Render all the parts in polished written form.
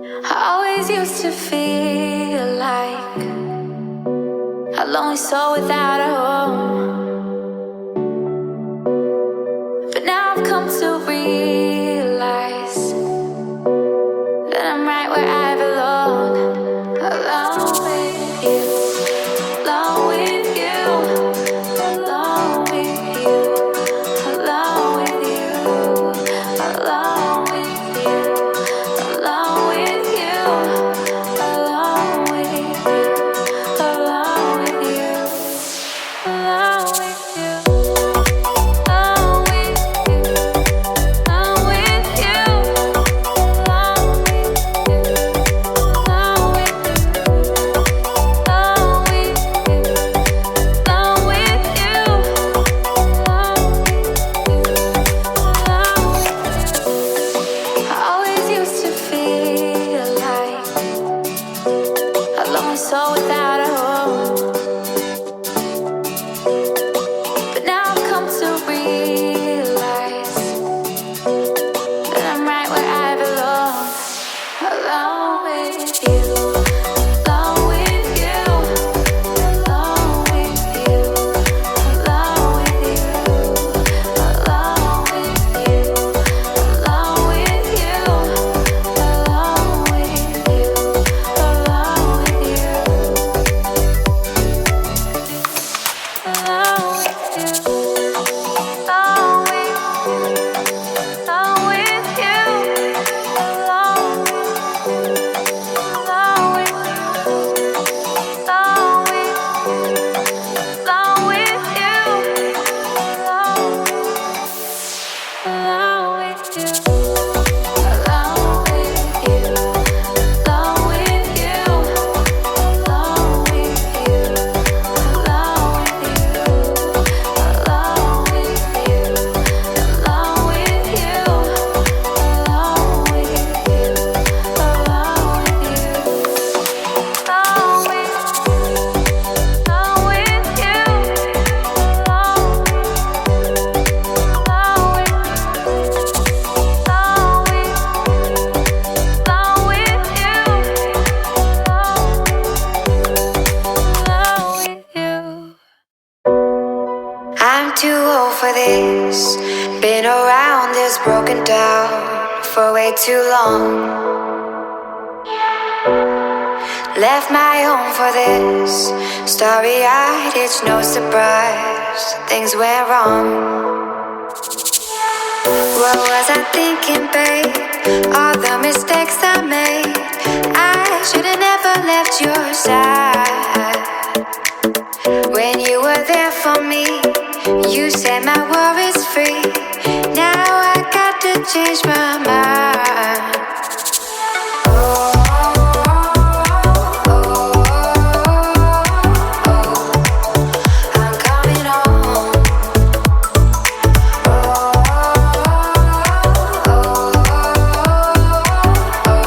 I always used to feel like a lonely soul without a home, but now I've come to realize that I'm right where I belong, alone with you, alone with you, alone with you, alone with you, alone with you, alone with you, alone with you, alone with you, alone with you, alone with you, alone with you, alone soul without a home, but now I've come to realize that I'm right where I belong, alone with you, alone with you, alone with you, alone with you, alone with you, alone with you, alone with you, alone with you. Been around this, broken down for way too long. Left my home for this, starry-eyed, it's no surprise things went wrong. What was I thinking, babe? All the mistakes I made, I should've never left your side. When you were there for me, you set my worries free. Now I got to change my mind. I'm coming home. I'm coming home.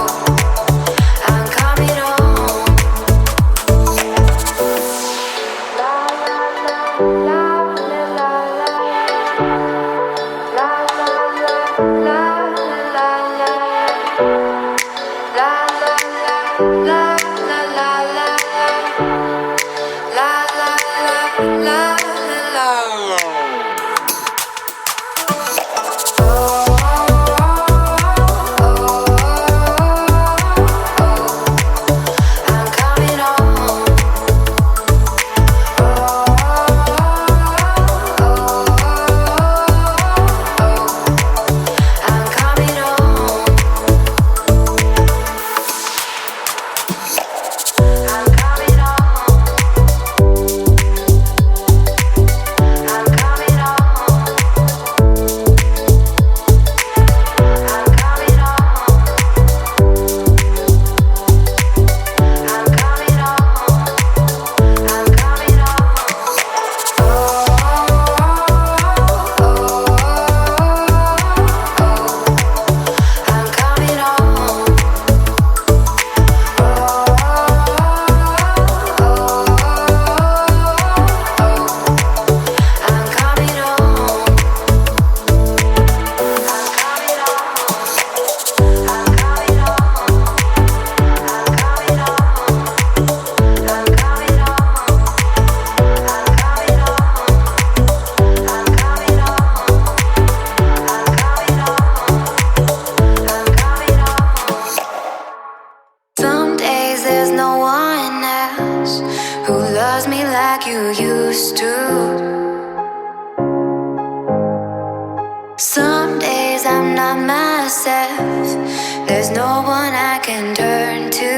no one I can turn to.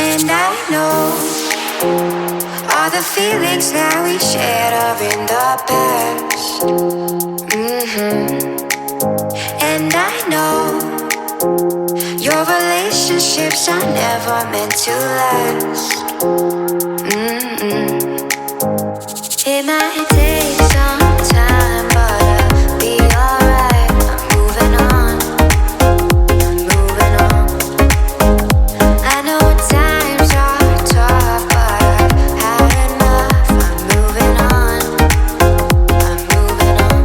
And I know all the feelings that we shared are in the past. And I know your relationships are never meant to last. It might take some time, but I'll be alright. I'm moving on, I'm moving on. I know times are tough, but I've had enough. I'm moving on, I'm moving on.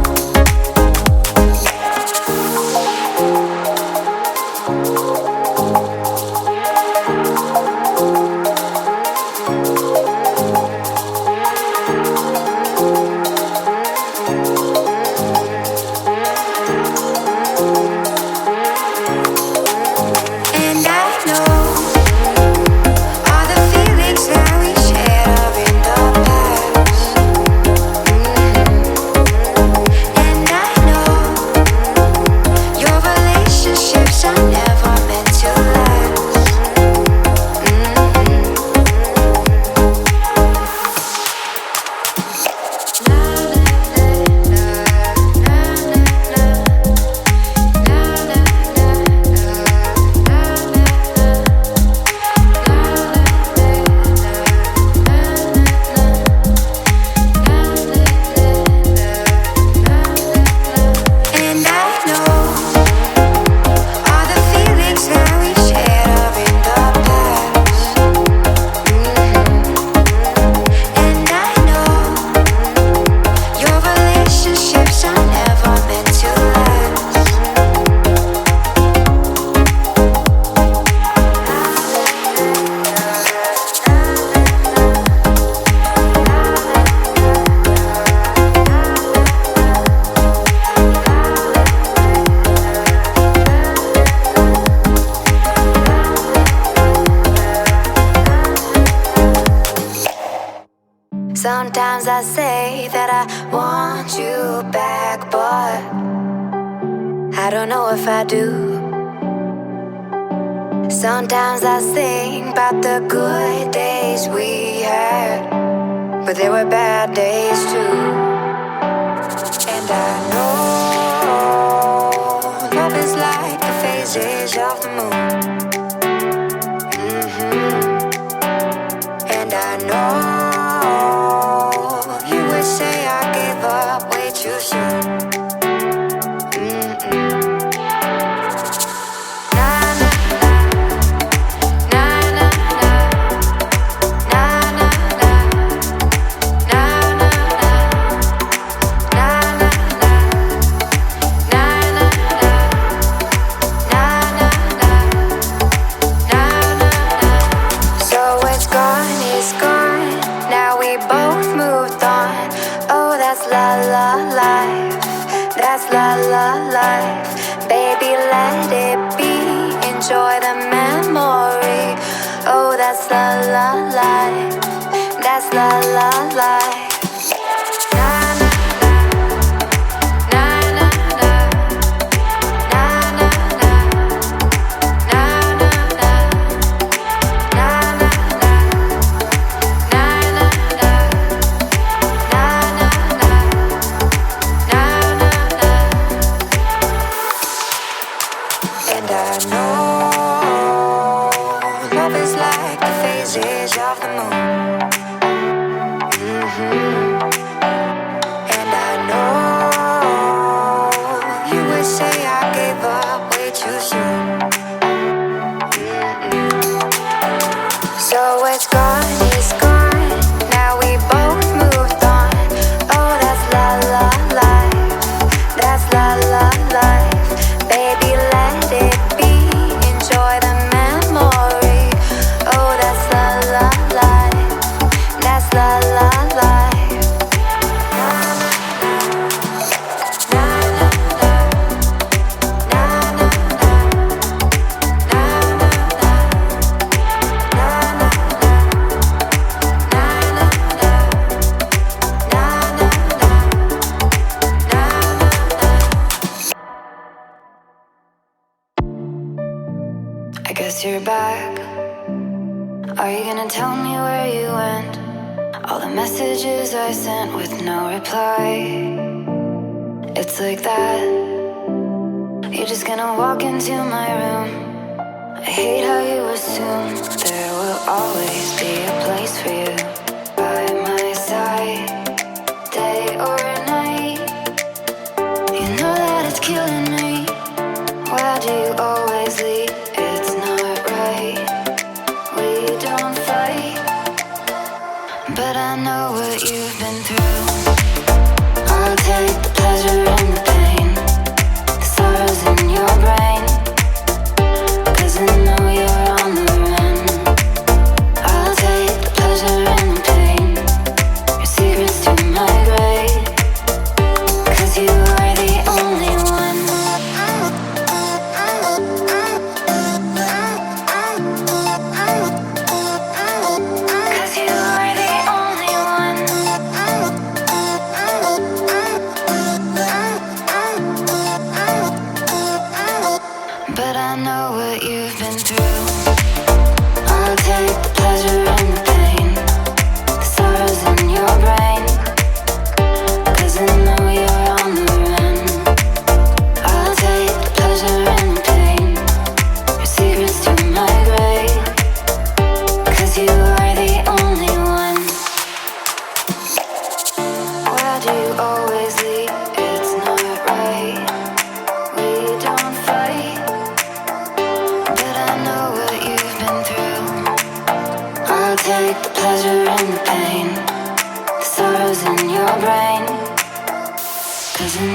And I know all the feelings that we shared are in the past. And I know your relationships are never meant to last. And I know all the feelings that we shared are in the past. And I know your relationships are never meant to last. Sometimes I say that I want you back, but I don't know if I do. Sometimes I think about the good days we had, but there were bad days too. And I know love is like the phases of the moon. And I know you would say I gave up way too soon. Na na na na na na na na na na na na So it's gone, it's gone. Now we both moved on. Oh, that's la la life. That's la la life. Baby, let it be. Enjoy the memory. Oh, that's la la life. That's la la life. Na na na na na na na na na na na na na And I know love is like the phases of the moon. And I know you would say I gave up way too soon. So it's gone, it's gone. Now we both moved on. Oh, that's la la life. That's la la life. Baby, let it be. guess you're back. Are you gonna tell me where you went? All the messages I sent with no reply. It's like that. You're just gonna walk into my room. I hate how you assume there will always be a place for you by my side, day or night. You know that it's killing me. Why do you always leave? It's not right. We don't fight, but I know what you've been through. I'll take the pleasure and the pain, the sorrows in your brain, 'cause I know you're on the run. I'll take the pleasure and the pain, your secrets to my grave, 'cause you are the only one. 'Cause you are the only one. But I know what you've been through. I'll take the pleasure and the pain, the sorrows in your brain, 'cause I know you're on the run. I'll take the pleasure and the pain, your secrets to my grave, 'cause you are the only one. Why do you always leave? It's not right. We don't fight, but I know what you've been through. I'll take the pleasure and the pain, the sorrows in your brain, 'cause I